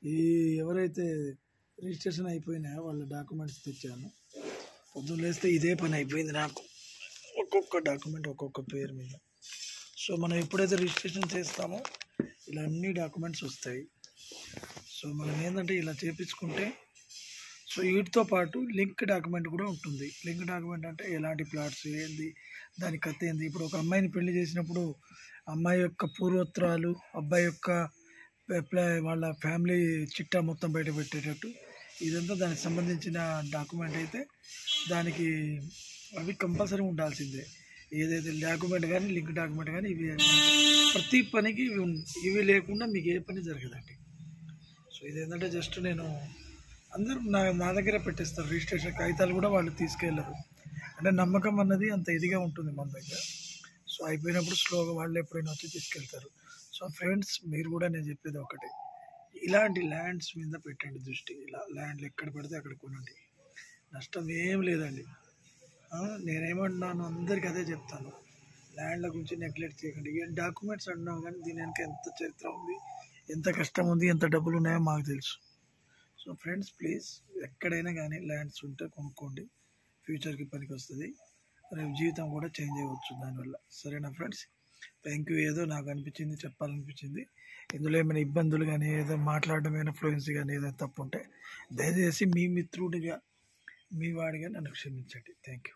ఈ ఎవరైతే రిజిస్ట్రేషన్ అయిపోయినాయో వాళ్ళ డాక్యుమెంట్స్ తెచ్చాను. పొద్దున్న లేస్తే ఇదే పని అయిపోయింది నాకు, ఒక్కొక్క డాక్యుమెంట్ ఒక్కొక్క పేరు మీద. సో మనం ఎప్పుడైతే రిజిస్ట్రేషన్ చేస్తామో ఇలా అన్ని డాక్యుమెంట్స్ వస్తాయి. సో మనం ఏంటంటే ఇలా చేపించుకుంటే, సో వీటితో పాటు లింక్ డాక్యుమెంట్ కూడా ఉంటుంది. లింక్ డాక్యుమెంట్ అంటే ఎలాంటి ప్లాట్స్ ఏంది, దాని కథ ఏంది. ఇప్పుడు ఒక అమ్మాయిని పెళ్లి చేసినప్పుడు అమ్మాయి యొక్క పూర్వోత్తరాలు, అబ్బాయి యొక్క వాళ్ళ ఫ్యామిలీ చిట్టా మొత్తం బయట పెట్టేటట్టు ఇదంతా దానికి సంబంధించిన డాక్యుమెంట్ అయితే దానికి అవి కంపల్సరీ ఉండాల్సిందే. ఏదైతే డాక్యుమెంట్ కానీ లింక్ డాక్యుమెంట్ కానీ ఇవి ప్రతి పనికి ఇవి లేకుండా మీకు ఏ పని జరగదండి. సో ఇదేంటంటే జస్ట్ నేను అందరూ నా దగ్గర పెట్టేస్తారు. రిజిస్ట్రేషన్ కాగితాలు కూడా వాళ్ళు తీసుకెళ్ళరు. అంటే నమ్మకం అన్నది అంత ఇదిగా ఉంటుంది మన దగ్గర. సో అయిపోయినప్పుడు స్లోగా వాళ్ళు ఎప్పుడైనా వచ్చి తీసుకెళ్తారు. సో ఫ్రెండ్స్, మీరు కూడా నేను చెప్పేది ఒకటే, ఇలాంటి ల్యాండ్స్ మీద పెట్టండి దృష్టి. ఇలా ల్యాండ్లు ఎక్కడ పడితే అక్కడ కొనండి, నష్టం ఏం లేదండి. నేనేమంటున్నాను, అందరికీ అదే చెప్తాను, ల్యాండ్ల గురించి నెగ్లెక్ట్ చేయకండి. ఏం డాక్యుమెంట్స్ అంటున్నాం కానీ దీని వెనక ఎంత చరిత్ర ఉంది, ఎంత కష్టం ఉంది, ఎంత డబ్బులు ఉన్నాయో మాకు తెలుసు. సో ఫ్రెండ్స్, ప్లీజ్ ఎక్కడైనా కానీ ల్యాండ్స్ ఉంటే కొనుక్కోండి, ఫ్యూచర్కి పనికి వస్తుంది. రేపు జీవితం కూడా చేంజ్ అయ్యవచ్చు దానివల్ల. సరేనా ఫ్రెండ్స్? Thank you. ఏదో నాకు అనిపించింది, చెప్పాలనిపించింది. ఇందులో ఏమైనా ఇబ్బందులు కానీ, ఏదో మాట్లాడడం ఏమైనా ఫ్లూయెన్సీ కానీ ఏదైనా తప్పు ఉంటే దయచేసి మీ మిత్రుడిగా, మీ వాడిగా నన్ను క్షమించండి. Thank you.